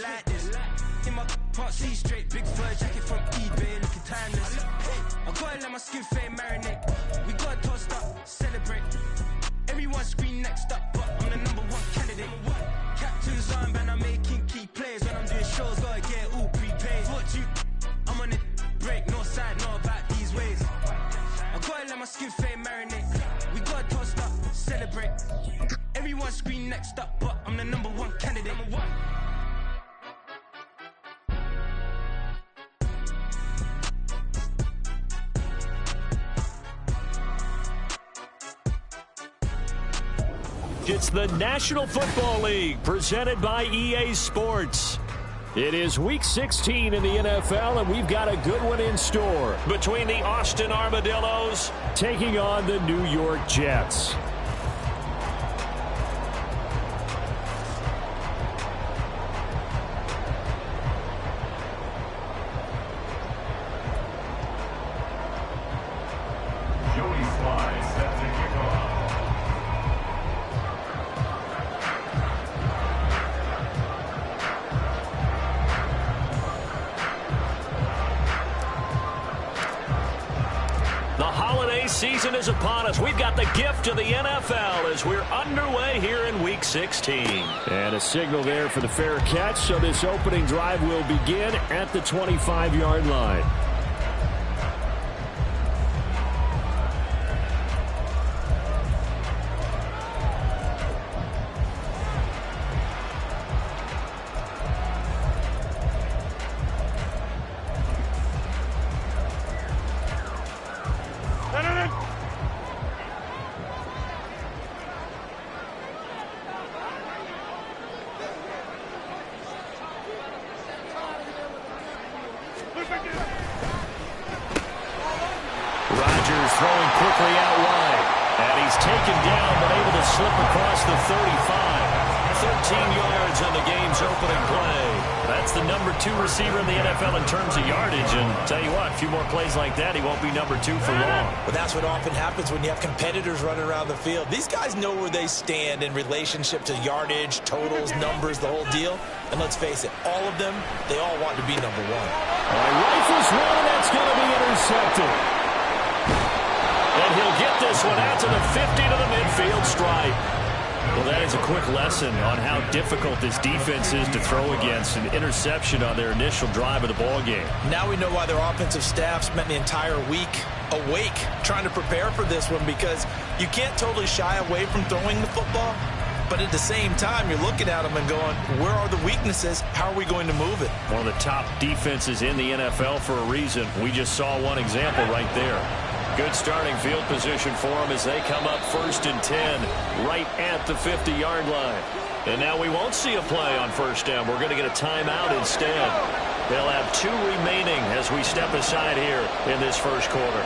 like this. In my part C straight, big fur jacket from eBay, looking timeless. I gotta let my skin fade marinate. We gotta toast up, celebrate. Everyone scream next up, but I'm the #1 candidate. Captain's armband, I'm making key plays. When I'm doing shows, gotta get it all prepaid. What you, I'm on it, break, no side, know about these ways. I gotta let my skin fade marinate. We gotta toast up, celebrate. Everyone scream next up, but I'm the #1 candidate. It's the National Football League presented by EA Sports. It is Week 16 in the NFL, and we've got a good one in store between the Austin Armadillos taking on the New York Jets. Season is upon us. We've got the gift of the NFL as we're underway here in Week 16. And a signal there for the fair catch, so this opening drive will begin at the 25-yard line. Rodgers throwing quickly out wide. And he's taken down, but able to slip across the 35. 13 yards on the game's opening play. That's the #2 receiver in the NFL in terms of yardage. And tell you what, a few more plays like that, he won't be #2 for long. Well, that's what often happens when you have competitors running around the field. These guys know where they stand in relationship to yardage, totals, numbers, the whole deal. And let's face it, all of them, they all want to be #1. Rifles one, that's going to be intercepted. And he'll get this one out to the 50 to the midfield stripe. Well, that is a quick lesson on how difficult this defense is to throw against. An interception on their initial drive of the ball game. Now we know why their offensive staff spent the entire week awake trying to prepare for this one, because you can't totally shy away from throwing the football. But at the same time, you're looking at them and going, where are the weaknesses? How are we going to move it? One of the top defenses in the NFL for a reason. We just saw one example right there. Good starting field position for them as they come up 1st and 10 right at the 50-yard line. And now we won't see a play on 1st down. We're going to get a timeout instead. They'll have 2 remaining as we step aside here in this first quarter.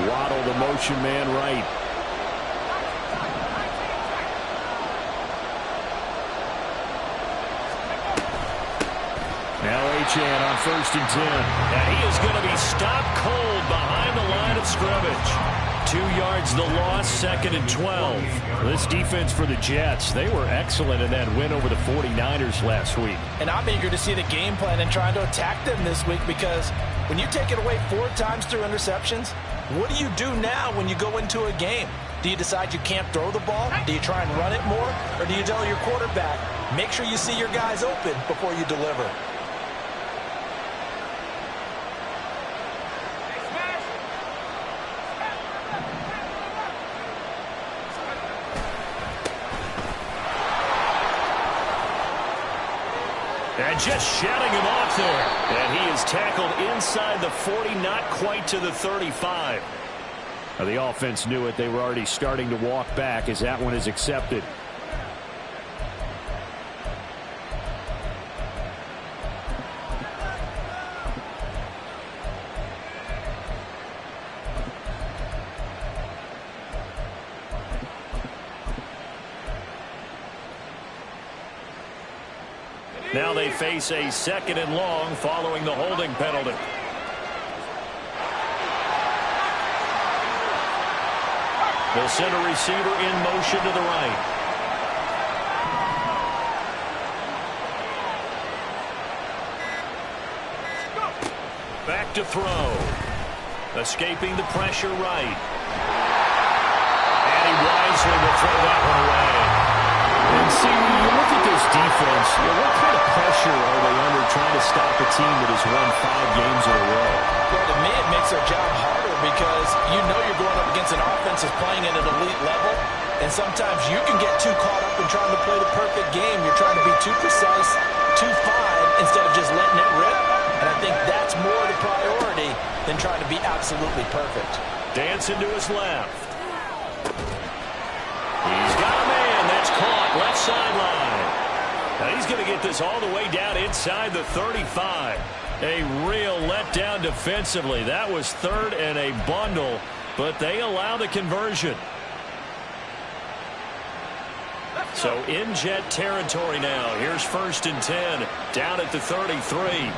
Waddle, the motion man, right. Now Achane on 1st and 10. And he is going to be stopped cold behind the line of scrimmage. 2 yards the loss, 2nd and 12. This defense for the Jets, they were excellent in that win over the 49ers last week. And I'm eager to see the game plan and trying to attack them this week, because when you take it away 4 times through interceptions, what do you do now when you go into a game? Do you decide you can't throw the ball? Do you try and run it more? Or do you tell your quarterback, make sure you see your guys open before you deliver? And just shouting him off there. And he is tackled inside the 40, not quite to the 35. Now, the offense knew it. They were already starting to walk back as that one is accepted. Now they face a 2nd and long following the holding penalty. They'll send a receiver in motion to the right. Back to throw. Escaping the pressure right. And he wisely will throw that one away. And see, when you look at this defense, what kind of pressure are they under trying to stop a team that has won 5 games in a row? Well, to me, it makes their job harder because you know you're going up against an offense that's playing at an elite level, and sometimes you can get too caught up in trying to play the perfect game. You're trying to be too precise, too fine, instead of just letting it rip. And I think that's more the priority than trying to be absolutely perfect. Dancing to his left. He's got a man. That's caught left sideline. Now he's going to get this all the way down inside the 35. A real letdown defensively. That was 3rd and a bundle, but they allow the conversion. So in Jet territory now. Here's 1st and 10 down at the 33.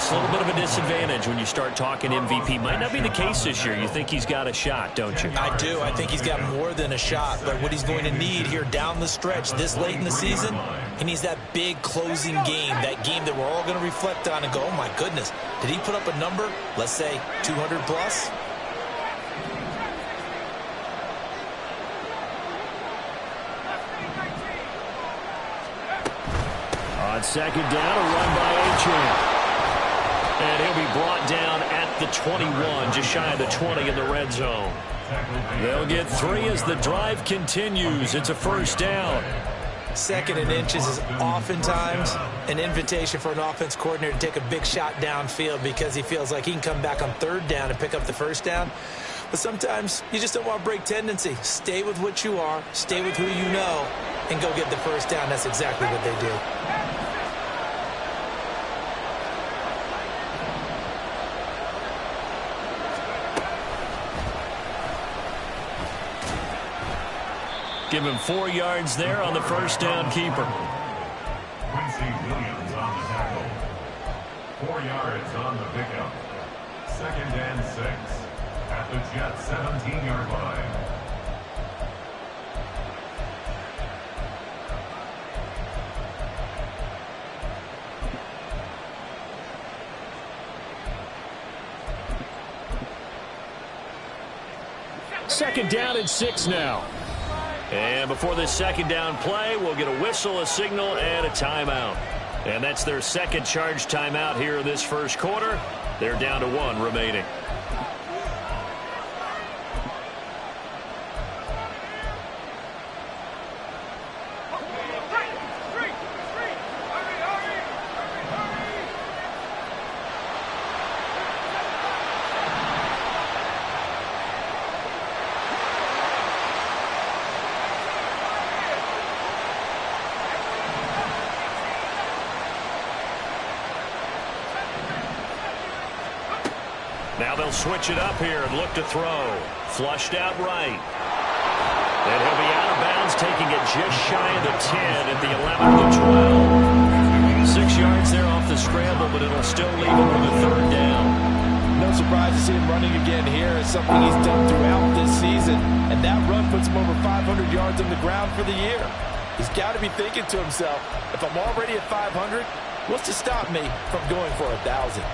A little bit of a disadvantage when you start talking MVP. Might not be the case this year. You think he's got a shot, don't you? I do. I think he's got more than a shot. But what he's going to need here down the stretch this late in the season, he needs that big closing game, that game that we're all going to reflect on and go, oh, my goodness, did he put up a number, let's say 200 plus? On 2nd down, a run by Achane. And he'll be brought down at the 21, just shy of the 20 in the red zone. They'll get 3 as the drive continues. It's a 1st down. 2nd and inches is oftentimes an invitation for an offense coordinator to take a big shot downfield because he feels like he can come back on 3rd down and pick up the 1st down. But sometimes you just don't want to break tendency. Stay with what you are, stay with who you know, and go get the 1st down. That's exactly what they did. Give him 4 yards there on the 1st down keeper. Quincy Williams on the tackle. 4 yards on the pickup. 2nd and 6 at the Jet 17-yard line. Second down and 6 now. And before this 2nd down play, we'll get a whistle, a signal, and a timeout. And that's their 2nd charge timeout here in this 1st quarter. They're down to 1 remaining. Now they'll switch it up here and look to throw. Flushed out right. And he'll be out of bounds, taking it just shy of the 10 at the 11 to 12. 6 yards there off the scramble, but it'll still leave him with a 3rd down. No surprise to see him running again here. It's something he's done throughout this season. And that run puts him over 500 yards on the ground for the year. He's got to be thinking to himself, if I'm already at 500, what's to stop me from going for 1,000?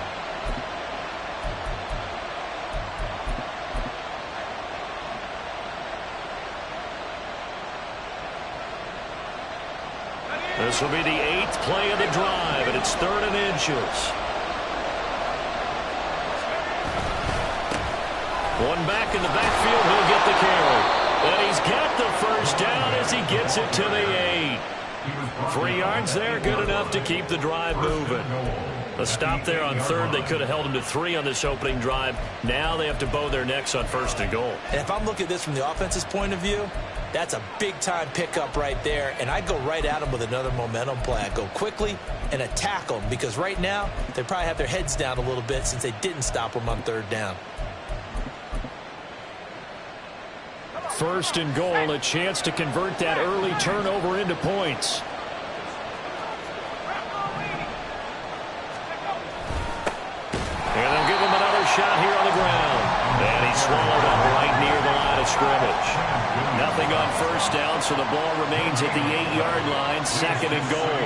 This will be the 8th play of the drive, and it's 3rd and inches. One back in the backfield, he'll get the carry. And he's got the 1st down as he gets it to the 8. 3 yards there, good enough to keep the drive moving. A stop there on 3rd. They could have held him to 3 on this opening drive. Now they have to bow their necks on 1st and goal. And if I'm looking at this from the offense's point of view, that's a big-time pickup right there, and I'd go right at them with another momentum play. I'd go quickly and attack them because right now they probably have their heads down a little bit since they didn't stop them on 3rd down. First and goal, a chance to convert that early turnover into points. And they'll give him another shot here on the ground. And he swallowed up right near the line of scrimmage. Nothing on first down, so the ball remains at the 8-yard line, second and goal.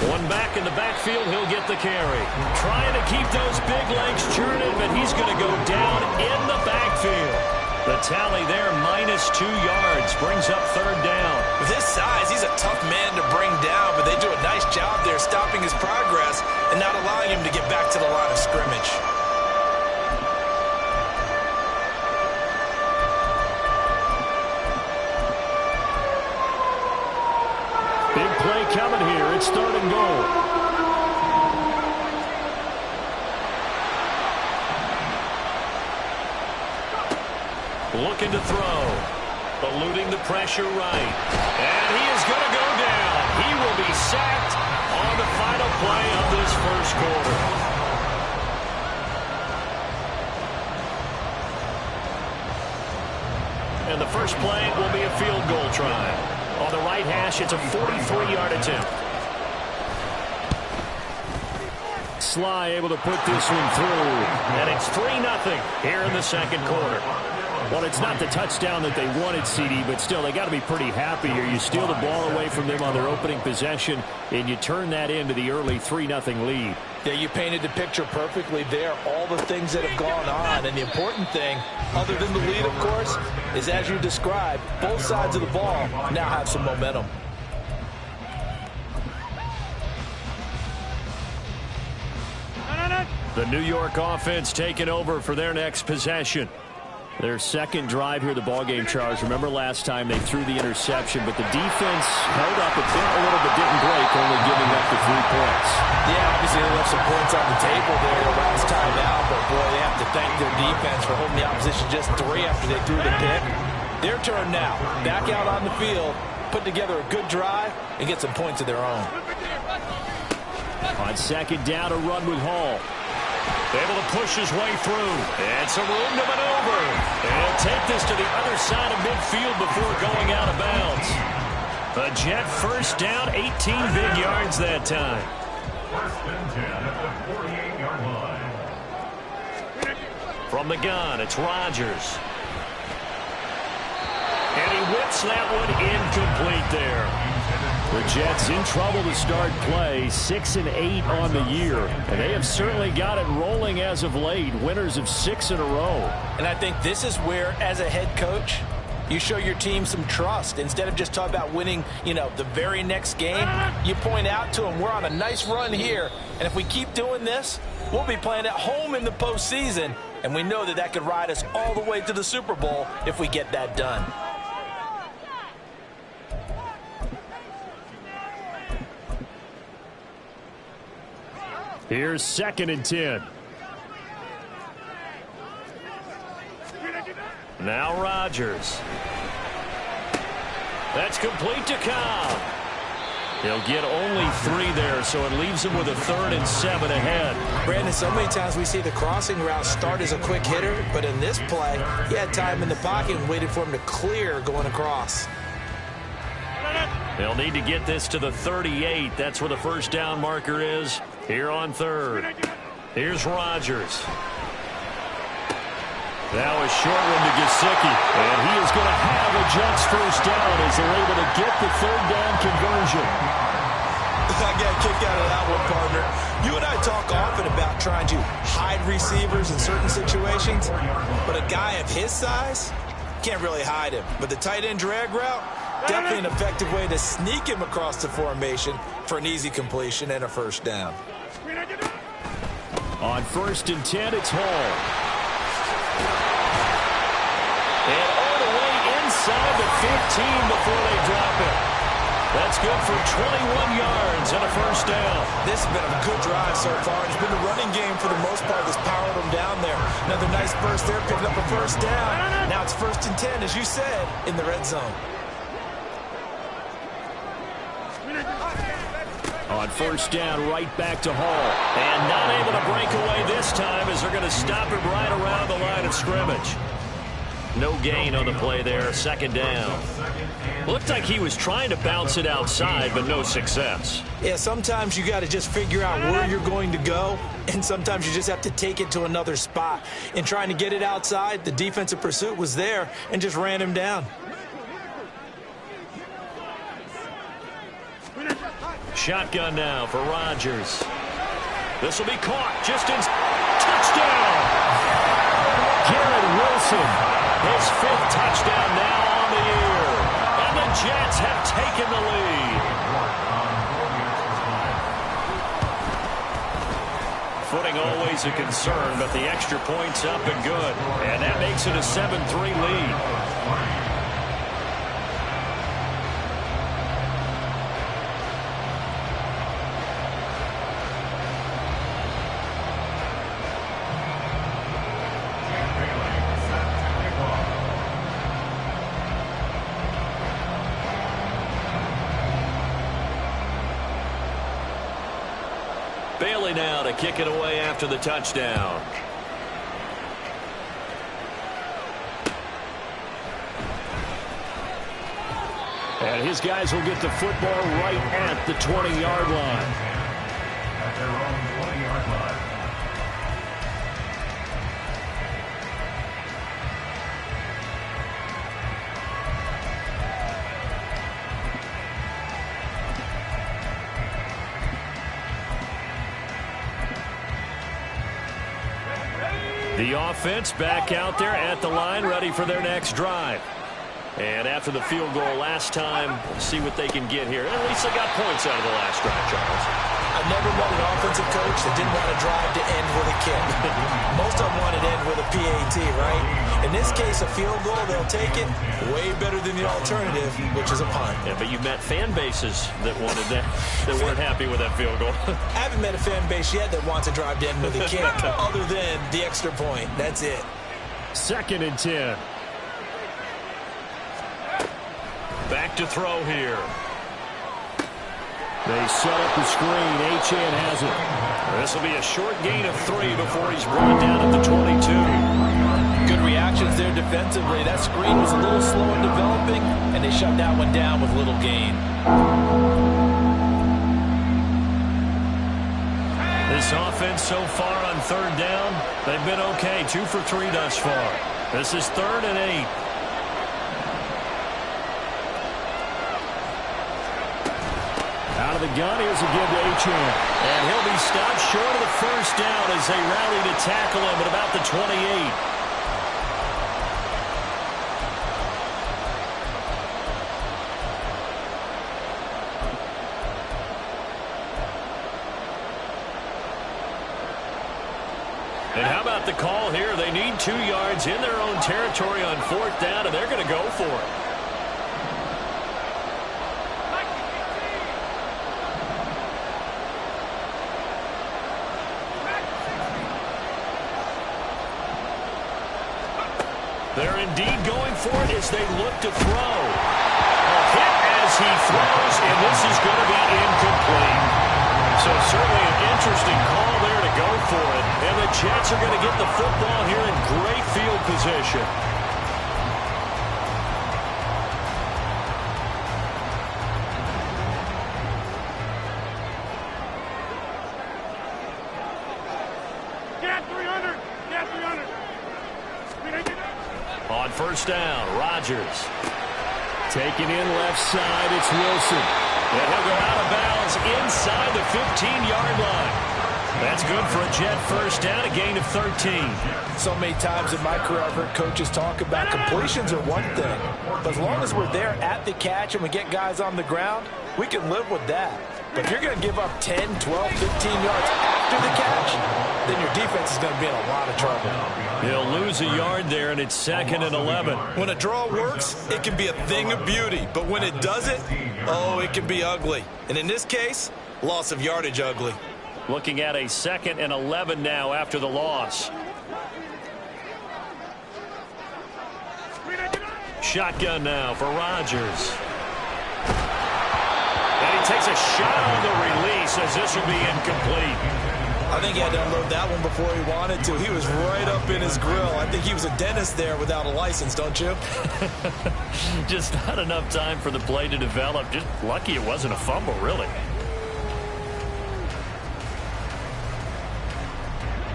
One back in the backfield, he'll get the carry. Trying to keep those big legs churning, but he's going to go down in the backfield. The tally there, -2 yards, brings up third down. With his size, he's a tough man to bring down, but they do a nice job there stopping his progress and not allowing him to get back to the line of scrimmage. Big play coming here. It's third and goal. Looking to throw. Eluding the pressure right. And he is going to go down. He will be sacked on the final play of this first quarter. And the first play will be a field goal try. On the right hash, it's a 43-yard attempt. Sly able to put this one through. And it's 3-0 here in the second quarter. Well, it's not the touchdown that they wanted, CD, but still, they got to be pretty happy here. You steal the ball away from them on their opening possession, and you turn that into the early 3-0 lead. Yeah, you painted the picture perfectly there. All the things that have gone on, and the important thing, other than the lead, of course, is as you described, both sides of the ball now have some momentum. The New York offense taking over for their next possession. Their second drive here, the ballgame, Charles. Remember last time they threw the interception, but the defense held up a little bit, didn't break, only giving up the 3 points. Yeah, obviously they left some points on the table there the last time out, but boy, they have to thank their defense for holding the opposition just 3 after they threw the pick. Their turn now. Back out on the field, put together a good drive, and get some points of their own. On second down, a run with Hall. Able to push his way through. And some room to maneuver. And take this to the other side of midfield before going out of bounds. A Jet first down, 18 big yards that time. First and 10 at the 48-yard line. From the gun, it's Rodgers. And he whips that one incomplete there. The Jets in trouble to start play, 6-8 on the year. And they have certainly got it rolling as of late, winners of 6 in a row. And I think this is where, as a head coach, you show your team some trust. Instead of just talking about winning, the very next game, you point out to them, we're on a nice run here. And if we keep doing this, we'll be playing at home in the postseason. And we know that could ride us all the way to the Super Bowl if we get that done. Here's second and 10. Now Rodgers. That's complete to Cobb. He'll get only 3 there, so it leaves him with a 3rd and 7 ahead. Brandon, so many times we see the crossing route start as a quick hitter, but in this play, he had time in the pocket and waited for him to clear going across. They'll need to get this to the 38. That's where the first down marker is here on 3rd. Here's Rodgers. That was short one to Gesicki. And he is going to have a Jets first down as they're able to get the 3rd down conversion. I got a kick out of that one, partner. You and I talk often about trying to hide receivers in certain situations, but a guy of his size can't really hide him. But the tight end drag route, definitely an effective way to sneak him across the formation for an easy completion and a first down. On 1st and 10, it's Hall. And all the way inside the 15 before they drop it. That's good for 21 yards and a first down. This has been a good drive so far. It's been the running game for the most part that's powered them down there. Another nice burst there, picking up a first down. Now it's 1st and 10, as you said, in the red zone. On first down, right back to Hall. And not able to break away this time as they're going to stop him right around the line of scrimmage. No gain on the play there, second down. Looked like he was trying to bounce it outside, but no success. Yeah, sometimes you got to just figure out where you're going to go, and sometimes you just have to take it to another spot. In trying to get it outside, the defensive pursuit was there and just ran him down. Shotgun now for Rodgers. This will be caught just in touchdown. Garrett Wilson, his 5th touchdown now on the year. And the Jets have taken the lead. Footing always a concern, but the extra point's up and good. And that makes it a 7-3 lead. Bailey now to kick it away after the touchdown. And his guys will get the football right at the 20-yard line. At their own 20-yard line. The offense back out there at the line, ready for their next drive. And after the field goal last time, we'll see what they can get here. At least they got points out of the last drive, Charles. I've never met an offensive coach that didn't want to drive to end with a kick. Most of them want to end with a PAT, right? In this case, a field goal, they'll take it. Way better than the alternative, which is a punt. Yeah, but you met fan bases that wanted that, that weren't happy with that field goal. I haven't met a fan base yet that wants to drive to end with a kick, other than the extra point. That's it. 2nd and 10. Back to throw here. They set up the screen. Achane has it. This will be a short gain of 3 before he's brought down at the 22. Good reactions there defensively. That screen was a little slow in developing, and they shut that one down with little gain. This offense so far on 3rd down, they've been okay. 2 for 3 thus far. This is 3rd and 8. Out of the gun, here's a give to Achane. And he'll be stopped short of the first down as they rally to tackle him at about the 28. And how about the call here? They need 2 yards in their own territory on 4th down, and they're going to go for it. They're indeed going for it as they look to throw. A hit as he throws, and this is going to be incomplete. So certainly an interesting call there to go for it. And the Jets are going to get the football here in great field position. On first down, Rodgers. Taking in left side, it's Wilson. And he'll go out of bounds inside the 15-yard line. That's good for a Jet first down, a gain of 13. So many times in my career I've heard coaches talk about completions are one thing. But as long as we're there at the catch and we get guys on the ground, we can live with that. But if you're going to give up 10, 12, 15 yards after the catch, then your defense is going to be in a lot of trouble. He'll lose a yard there, and it's 2nd and 11. When a draw works, it can be a thing of beauty. But when it doesn't, oh, it can be ugly. And in this case, loss of yardage ugly. Looking at a 2nd and 11 now after the loss. Shotgun now for Rodgers. And he takes a shot on the release as this will be incomplete. I think he had to unload that one before he wanted to. He was right up in his grill. I think he was a dentist there without a license, don't you? Just not enough time for the play to develop. Just lucky it wasn't a fumble, really.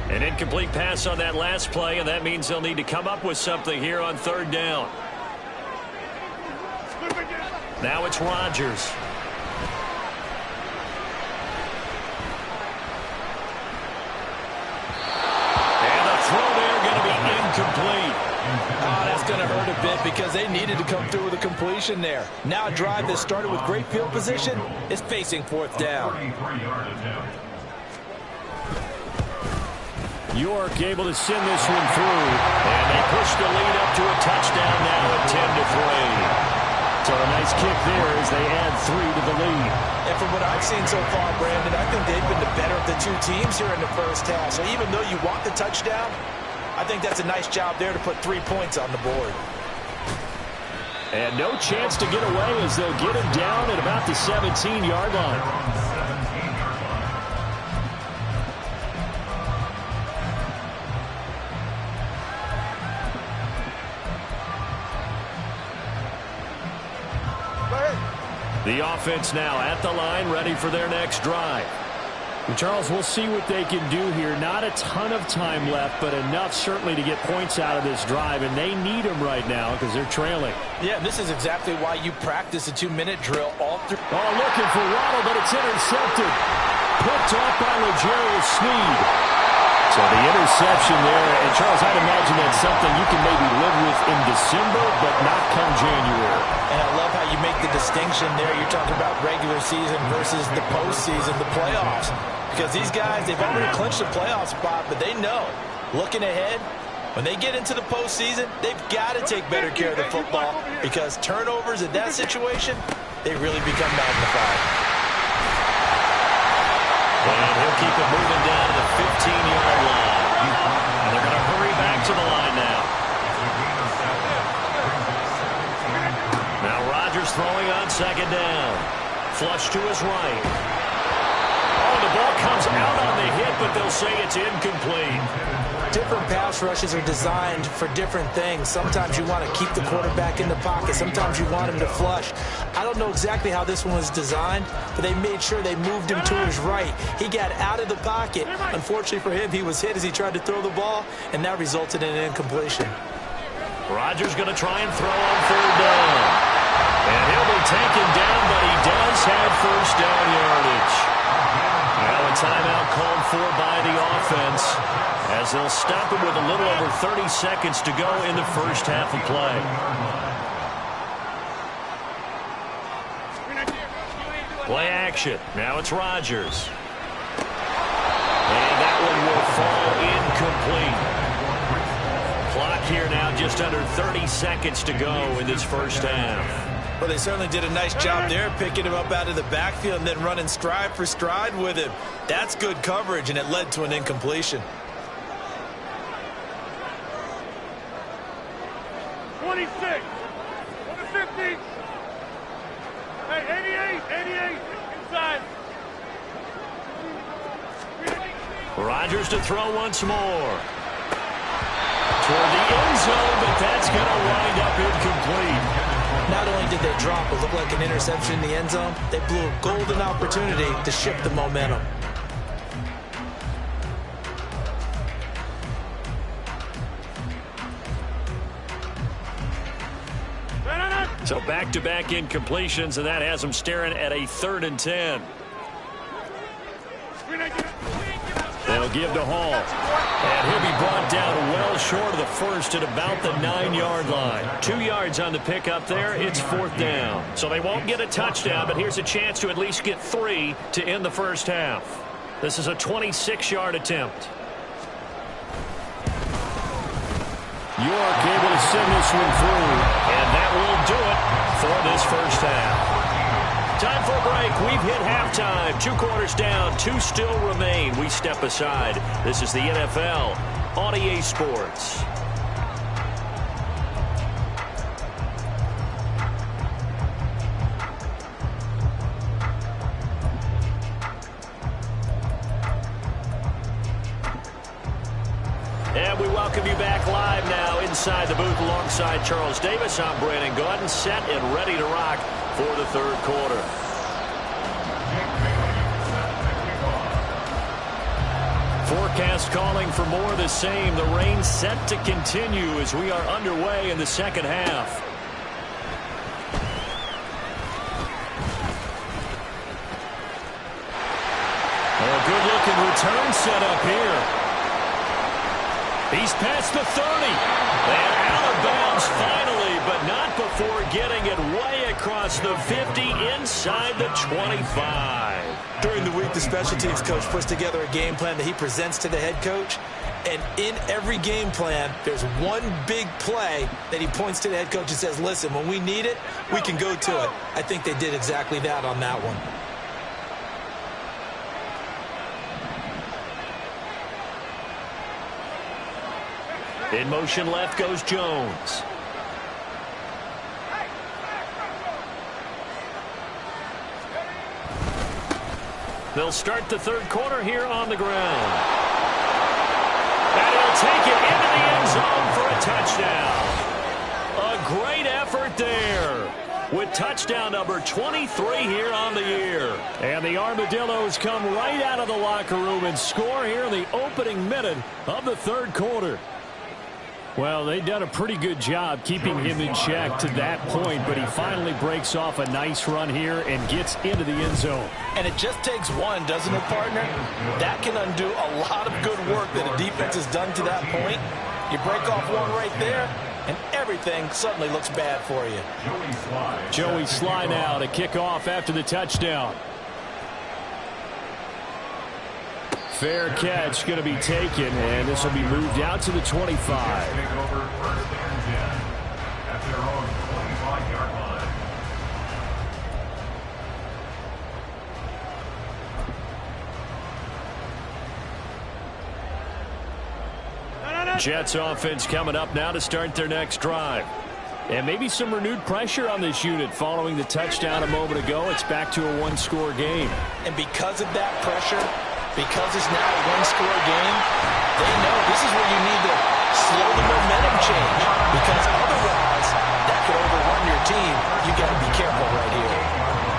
An incomplete pass on that last play, and that means they'll need to come up with something here on third down. Now it's Rodgers. Complete. Oh, that's going to hurt a bit because they needed to come through with a completion there. Now a drive that started with great field position is facing fourth down. York able to send this one through, and they push the lead up to a touchdown now at 10-3. So a nice kick there as they add 3 to the lead. And from what I've seen so far, Brandon, I think they've been the better of the two teams here in the first half. So even though you want the touchdown, I think that's a nice job there to put 3 points on the board. And no chance to get away as they'll get him down at about the 17-yard line. The offense now at the line, ready for their next drive. Charles, we'll see what they can do here. Not a ton of time left, but enough certainly to get points out of this drive, and they need them right now because they're trailing. Yeah, this is exactly why you practice a 2-minute drill all through. Oh, looking for Waddle, but it's intercepted. Picked off by L'Jarius Sneed. So the interception there, and Charles, I'd imagine that's something you can maybe live with in December, but not come January. And I love how you make the distinction there. You're talking about regular season versus the postseason, the playoffs. Because these guys, they've already clinched a playoff spot, but they know, looking ahead, when they get into the postseason, they've got to take better care of the football because turnovers in that situation, they really become magnified. And he'll keep it moving down to the 15-yard line. And they're going to hurry back to the line now. Now Rodgers throwing on second down. Flush to his right. Oh, the ball comes out on the hit, but they'll say it's incomplete. Different pass rushes are designed for different things. Sometimes you want to keep the quarterback in the pocket. Sometimes you want him to flush. I don't know exactly how this one was designed, but they made sure they moved him to his right. He got out of the pocket. Unfortunately for him, he was hit as he tried to throw the ball, and that resulted in an incompletion. Rodgers going to try and throw on third down. And he'll be taken down, but he does have first down yardage. Now a timeout called for by the offense as they'll stop it with a little over 30 seconds to go in the first half of play. Play action. Now it's Rodgers. And that one will fall incomplete. Clock here now just under 30 seconds to go in this first half. Well, they certainly did a nice job there, picking him up out of the backfield and then running stride for stride with him. That's good coverage, and it led to an incompletion. 26, number 50. Hey, 88, inside. Rodgers to throw once more. Toward the end zone, but that's going to wind up incomplete. Not only did they drop what looked like an interception in the end zone, they blew a golden opportunity to shift the momentum. So back-to-back incompletions, and that has them staring at a 3rd and 10. They'll give to Hall. And he'll be brought down well short of the first at about the 9-yard line. 2 yards on the pickup there. It's 4th down. So they won't get a touchdown, but here's a chance to at least get 3 to end the first half. This is a 26-yard attempt. York able to send this one through, and that will do it for this first half. Time for a break. We've hit halftime. 2 quarters down, 2 still remain. We step aside. This is the NFL on EA Sports. And we welcome you back live now inside the booth alongside Charles Davis. I'm Brandon Gaudin, set and ready to rock for the third quarter. Forecast calling for more of the same. The rain set to continue as we are underway in the second half. A good-looking return set up here. He's past the 30. And out of bounds finally, but not before getting it way across the 50 inside the 25. During the week, the special teams coach puts together a game plan that he presents to the head coach. And in every game plan, there's one big play that he points to the head coach and says, listen, when we need it, we can go to it. I think they did exactly that on that one. In motion left goes Jones. They'll start the third quarter here on the ground. And he'll take it into the end zone for a touchdown. A great effort there with touchdown number 23 here on the year. And the Armadillos come right out of the locker room and score here in the opening minute of the third quarter. Well, they've done a pretty good job keeping him in check to that point, but he finally breaks off a nice run here and gets into the end zone. And it just takes one, doesn't it, partner? That can undo a lot of good work that a defense has done to that point. You break off one right there, and everything suddenly looks bad for you. Joey Sly now to kick off after the touchdown. Fair catch going to be taken, and this will be moved out to the 25. Take over first and 10 at their own 25-yard line. Jets offense coming up now to start their next drive. And maybe some renewed pressure on this unit following the touchdown a moment ago. It's back to a one-score game. And because of that pressure, because it's now a one-score game, they know this is where you need to slow the momentum change. Because otherwise, that could overrun your team. You got to be careful right here.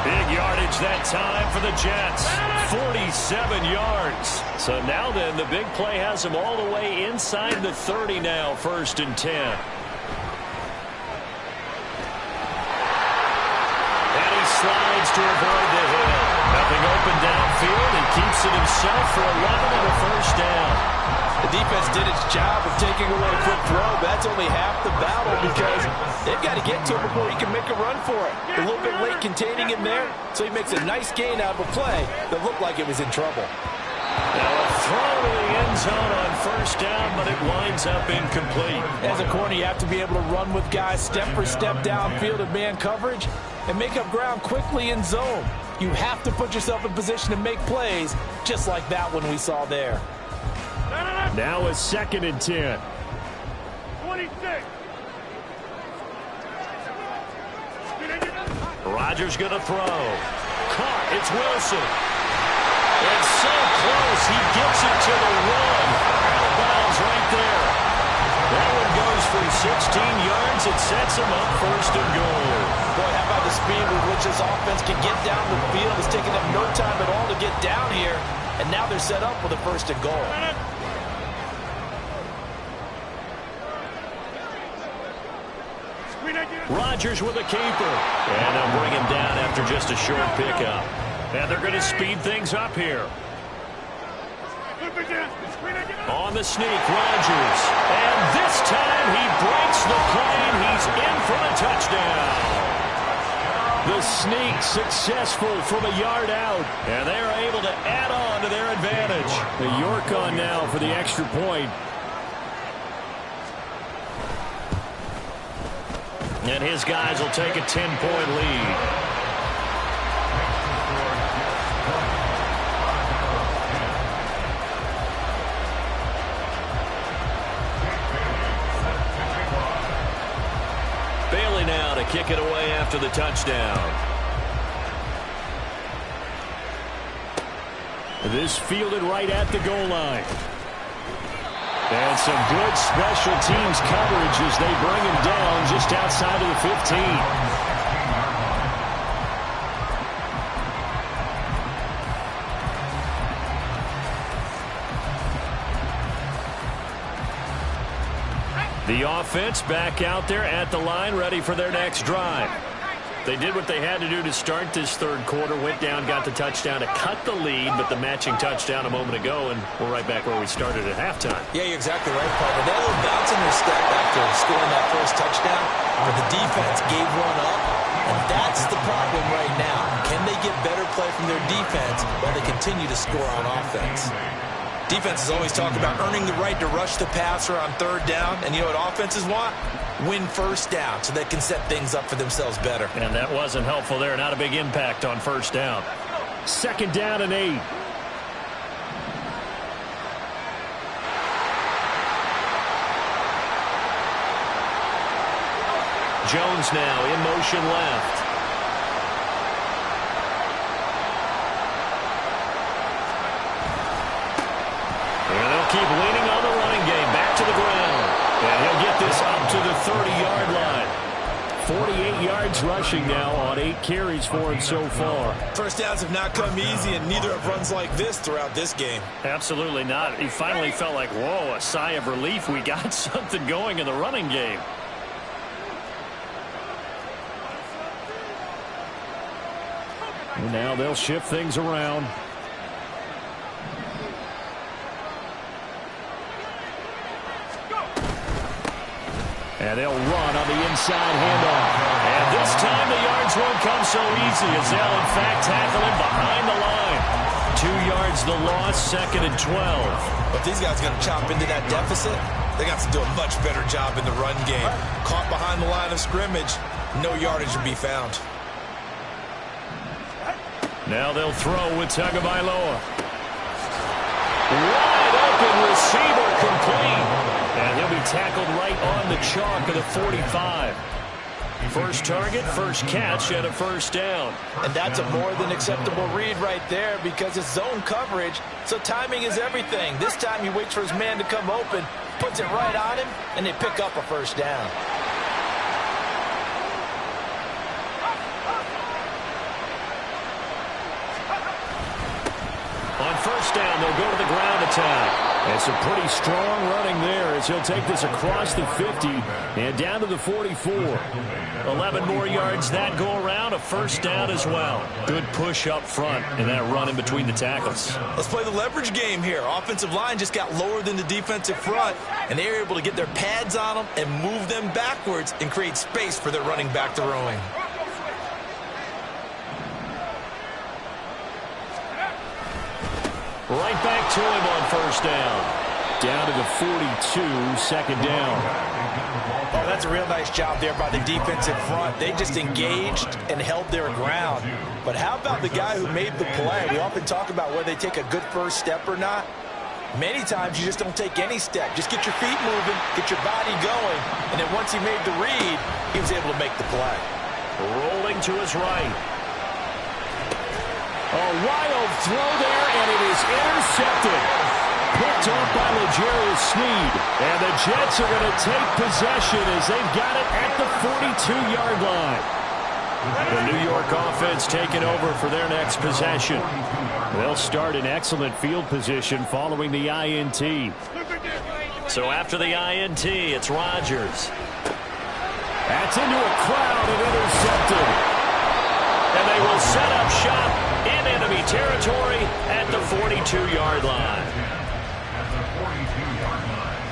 Big yardage that time for the Jets. 47 yards. So now then, the big play has them all the way inside the 30 now, first and 10. And he slides to avoid the hit. Nothing open downfield. He keeps it himself for 11 and a first down. The defense did its job of taking away a quick throw, but that's only half the battle because they've got to get to him before he can make a run for it. A little bit late containing him there, so he makes a nice gain out of a play that looked like it was in trouble. Now a throw to the end zone on first down, but it winds up incomplete. As a corner, you have to be able to run with guys step for step downfield in man coverage and make up ground quickly in zone. You have to put yourself in position to make plays, just like that one we saw there. Now a second and 10. 26. Rodgers going to throw. Caught. It's Wilson. It's so close. He gets it to the one. Out of bounds right there. That one goes for 16 yards. It sets him up first and goal. Boy, how about the speed with which this offense can get down the field? It's taken them no time at all to get down here. And now they're set up with a first and goal. Rodgers with a keeper. And they'll bring him down after just a short pickup. And they're going to speed things up here. On the sneak, Rodgers. And this time he breaks the plane. He's in for the touchdown. The sneak successful from a yard out. And they are able to add on to their advantage. The York on now for the extra point. And his guys will take a 10-point lead. Bailey now to kick it away after the touchdown. This fielded right at the goal line. And some good special teams coverage as they bring him down just outside of the 15. The offense back out there at the line, ready for their next drive. They did what they had to do to start this third quarter, went down, got the touchdown to cut the lead, but the matching touchdown a moment ago, and we're right back where we started at halftime. Yeah, you're exactly right, Paul. They had a little bounce in their step after scoring that first touchdown, but the defense gave one up, and that's the problem right now. Can they get better play from their defense while they continue to score on offense? Defenses always talk about earning the right to rush the passer on third down, and you know what offenses want? Win first down so they can set things up for themselves better. And that wasn't helpful there. Not a big impact on first down. Second down and 8. Jones now in motion left. And they'll keep leaning on the running game. Back to the ground. And he'll get this up to the 30-yard line. 48 yards rushing now on 8 carries for him so far. First downs have not come easy, and neither have runs like this throughout this game. Absolutely not. He finally felt like, whoa, a sigh of relief. We got something going in the running game. And now they'll shift things around. And they'll run on the inside handoff. And this time the yards won't come so easy as they'll, in fact, tackle him behind the line. 2 yards the loss, second and 12. But these guys are going to chop into that deficit. They got to do a much better job in the run game. Caught behind the line of scrimmage, no yardage to be found. Now they'll throw with Tagovailoa. Wide open receiver complete. And he'll be tackled right on the chalk of the 45. First target, first catch, and a first down. And that's a more than acceptable read right there because it's zone coverage, so timing is everything. This time he waits for his man to come open, puts it right on him, and they pick up a first down. On first down, they'll go to the ground attack. And some pretty strong running there as he'll take this across the 50 and down to the 44. 11 more yards that go around, a first down as well. Good push up front and that run in between the tackles. Let's play the leverage game here. Offensive line just got lower than the defensive front, and they were able to get their pads on them and move them backwards and create space for their running back throwing. Right back to him on first down. Down to the 42, second down. Oh, that's a real nice job there by the defensive front. They just engaged and held their ground. But how about the guy who made the play? We often talk about whether they take a good first step or not. Many times you just don't take any step. Just get your feet moving, get your body going, and then once he made the read, he was able to make the play. Rolling to his right. A wild throw there, and it is intercepted. Picked off by L'Jarius Sneed. And the Jets are going to take possession as they've got it at the 42-yard line. The New York offense taking over for their next possession. They'll start in excellent field position following the INT. So after the INT, it's Rodgers. That's into a crowd and intercepted. And they will set up shop in enemy territory at the 42-yard line. At the 42-yard line.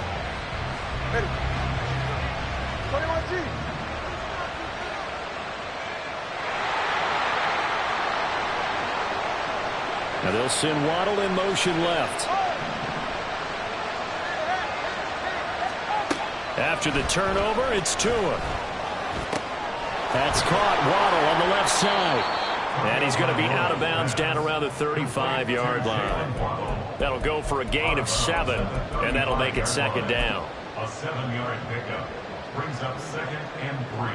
Now they'll send Waddle in motion left. After the turnover, it's Tua. That's caught. Waddle on the left side. And he's going to be out of bounds down around the 35-yard line. That'll go for a gain of 7, and that'll make it second down. A 7-yard pickup brings up second and 3.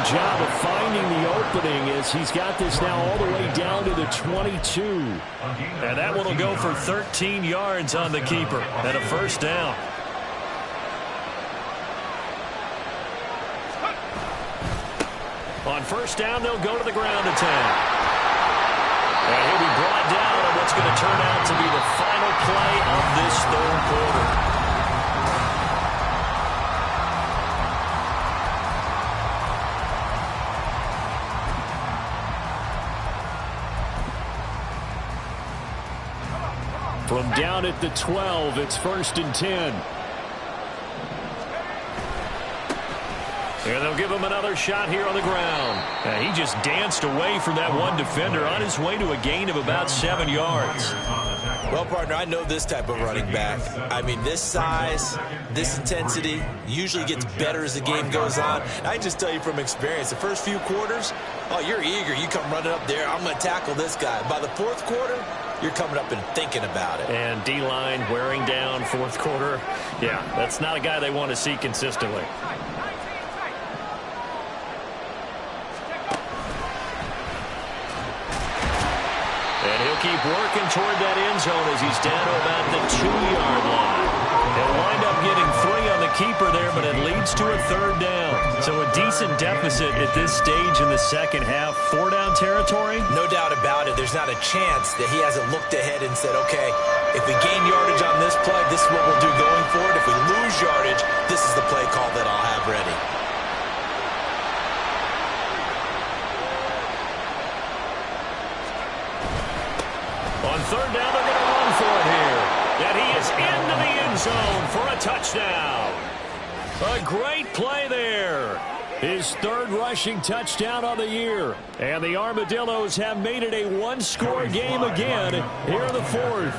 good job of finding the opening as he's got this now all the way down to the 22. And that one will go for 13 yards on the keeper and a first down. On first down, they'll go to the ground attack. And he'll be brought down on what's going to turn out to be the final play of this third quarter. From down at the 12, it's 1st and 10. And they'll give him another shot here on the ground. He just danced away from that one defender on his way to a gain of about 7 yards. Well, partner, I know this type of running back. I mean, this size, this intensity usually gets better as the game goes on. I can just tell you from experience, the first few quarters, oh, you're eager. You come running up there, I'm going to tackle this guy. By the fourth quarter, you're coming up and thinking about it. And D-line wearing down fourth quarter. Yeah, that's not a guy they want to see consistently. And he'll keep working toward that end zone as he's down to about the 2-yard line. He'll wind up getting 3 on the keeper there, but it leads to a third down. So a decent deficit at this stage in the second half. 4-down territory? No doubt about it. There's not a chance that he hasn't looked ahead and said, okay, if we gain yardage on this play, this is what we'll do going forward. If we lose yardage, this is the play call that I'll have ready. On third down, they're going to run for it here. And he is into the end zone for a touchdown. A great play there. His 3rd rushing touchdown on the year. And the Armadillos have made it a one-score game again here in the 4th.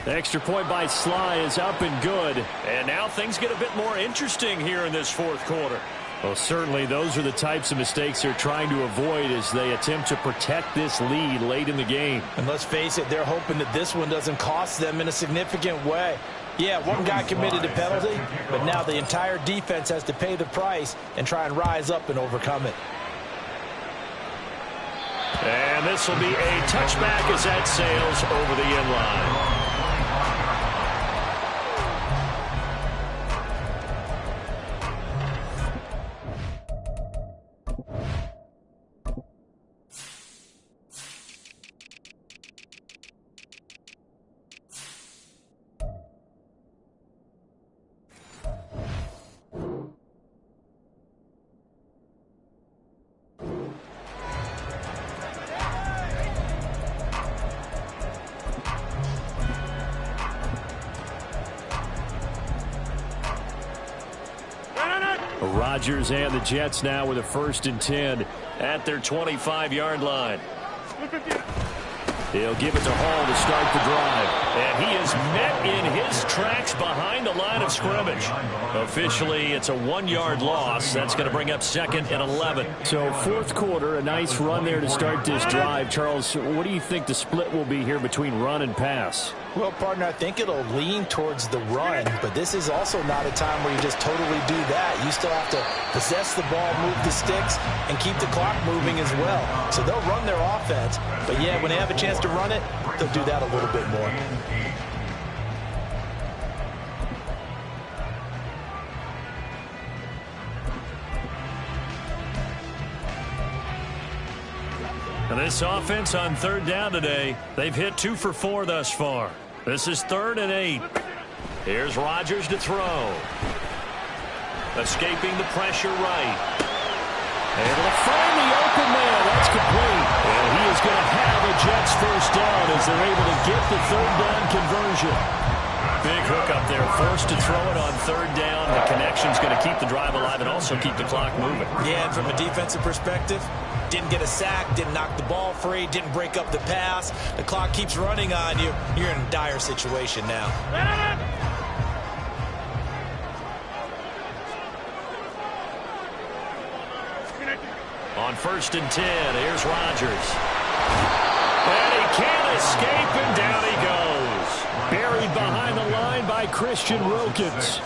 The extra point by Sly is up and good. And now things get a bit more interesting here in this fourth quarter. Well, certainly those are the types of mistakes they're trying to avoid as they attempt to protect this lead late in the game. And let's face it, they're hoping that this one doesn't cost them in a significant way. Yeah, one guy committed a penalty, but now the entire defense has to pay the price and try and rise up and overcome it. And this will be a touchback as that sails over the end line. Rodgers and the Jets now with a 1st and 10 at their 25-yard line. He'll give it to Hall to start the drive. And he is met in his tracks behind the line of scrimmage. Officially, it's a 1-yard loss. That's going to bring up 2nd and 11. So 4th quarter, a nice run there to start this drive. Charles, what do you think the split will be here between run and pass? Well, partner, I think it'll lean towards the run, but this is also not a time where you just totally do that. You still have to possess the ball, move the sticks, and keep the clock moving as well. So they'll run their offense, but yeah, when they have a chance to run it, they'll do that a little bit more. And this offense on 3rd down today, they've hit 2 for 4 thus far. This is 3rd and 8. Here's Rodgers to throw. Escaping the pressure right. Able to find the open man. That's complete. And he is going to have a Jets 1st down as they're able to get the 3rd down conversion. Big hook up there. Forced to throw it on 3rd down. The connection's going to keep the drive alive and also keep the clock moving. Yeah, and from a defensive perspective, didn't get a sack, didn't knock the ball free, didn't break up the pass. The clock keeps running on you. You're in a dire situation now. On 1st and 10, here's Rodgers. And he can't escape, and down he goes. Buried behind the line by Christian Wilkins.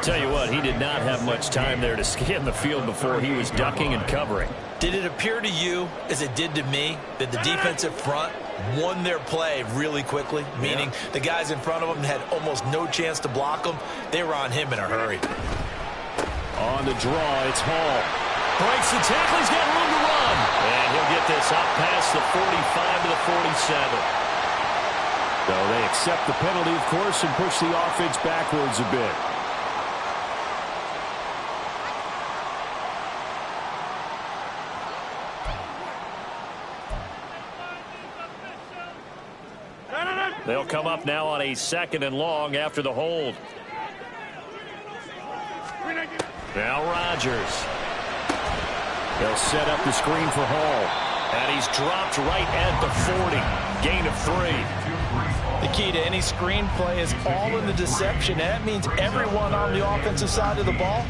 Tell you what, he did not have much time there to scan the field before he was ducking and covering. Did it appear to you, as it did to me, that the defensive front won their play really quickly? Meaning the guys in front of them had almost no chance to block them. They were on him in a hurry. On the draw, it's Hall. Breaks the tackle, he's got room to run. And he'll get this up past the 45 to the 47. So they accept the penalty, of course, and push the offense backwards a bit. They'll come up now on a 2nd and long after the hold. Now Rodgers. They'll set up the screen for Hall. And he's dropped right at the 40. Gain of 3. The key to any screen play is all in the deception. That means everyone on the offensive side of the ball.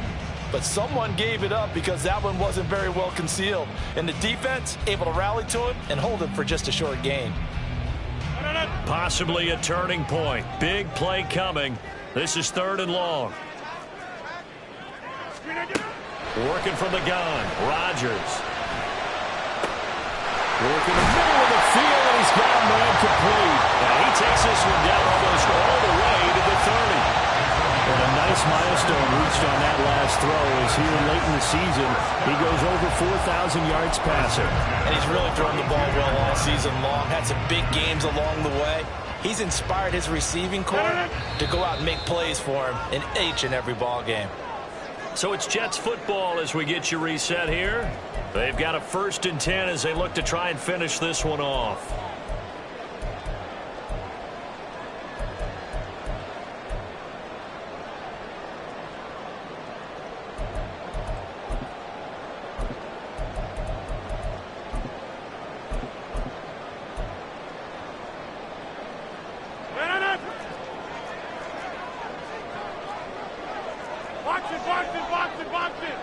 But someone gave it up because that one wasn't very well concealed. And the defense able to rally to it and hold it for just a short gain. Possibly a turning point. Big play coming. This is 3rd and long. Working from the gun. Rodgers. Working the middle of the field, and he's got a man complete. And he takes this one down almost all the way to the 30. And a nice milestone reached on that last throw as here late in the season, he goes over 4,000 yards passing. And he's really thrown the ball well all season long. Had some big games along the way. He's inspired his receiving corps to go out and make plays for him in each and every ball game. So it's Jets football as we get you reset here. They've got a 1st and 10 as they look to try and finish this one off. Box it.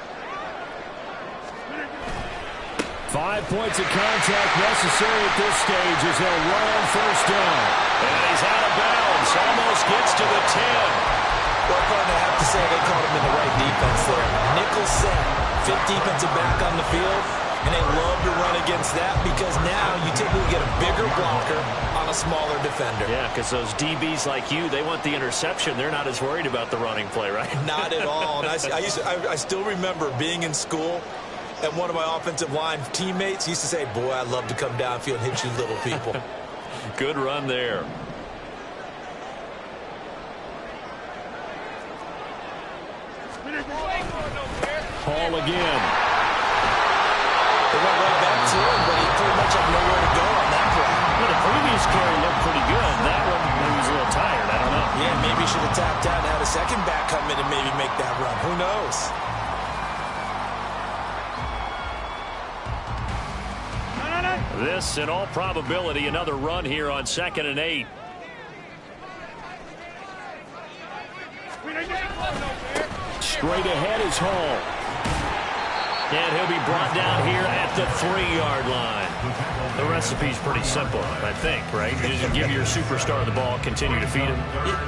5 points of contact necessary at this stage as they'll run on 1st down. And he's out of bounds. Almost gets to the 10. Well, I have to say they caught him in the right defense there. Nickel set, 5th defensive back on the field, and they love to run against that because now you typically get a bigger blocker on a smaller defender. Yeah, because those DBs like you, they want the interception. They're not as worried about the running play, right? Not at all. And I still remember being in school, and one of my offensive line teammates used to say, boy, I'd love to come downfield and hit you little people. Good run there. Hall again. They went right back to him, but he pretty much had nowhere to go on that play. Well, the previous carry looked pretty good. That one, he was a little tired. I don't know. Yeah, maybe he should have tapped out and had a second back come in and maybe make that run. Who knows? This, in all probability, another run here on 2nd and 8. Straight ahead is Hall. And he'll be brought down here at the 3-yard line. The recipe's pretty simple, I think, right? You just give your superstar the ball, continue to feed him.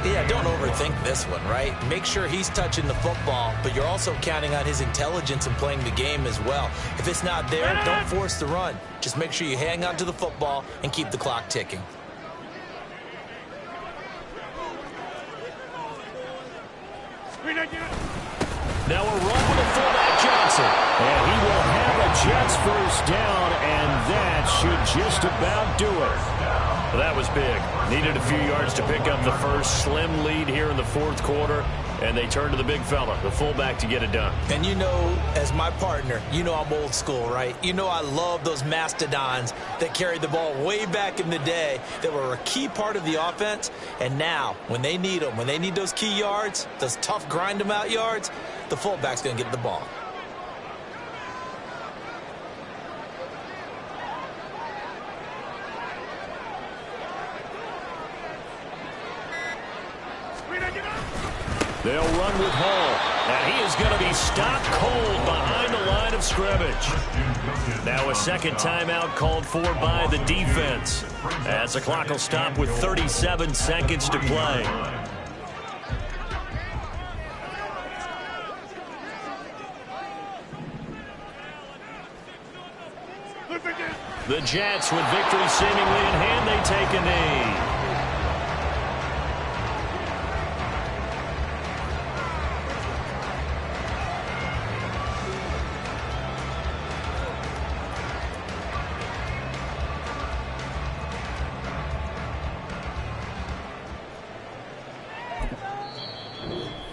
Yeah, don't overthink this one, right? Make sure he's touching the football, but you're also counting on his intelligence and playing the game as well. If it's not there, don't force the run. Just make sure you hang on to the football and keep the clock ticking. Now a run with a fullback Johnson. And he will have a Jets 1st down, and that should just about do it. Well, that was big. Needed a few yards to pick up the first. Slim lead here in the 4th quarter, and they turn to the big fella, the fullback, to get it done. And you know, as my partner, you know I'm old school, right? You know I love those mastodons that carried the ball way back in the day that were a key part of the offense. And now, when they need them, when they need those key yards, those tough grind-them-out yards, the fullback's going to get the ball. They'll run with Hall. And he is going to be stopped cold behind the line of scrimmage. Now a second timeout called for by the defense, as the clock will stop with 37 seconds to play. The Jets, with victory seemingly in hand, they take a knee.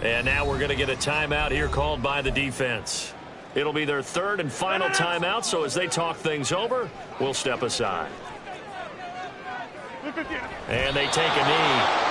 And now we're going to get a timeout here called by the defense. It'll be their third and final timeout, so as they talk things over, we'll step aside. And they take a knee.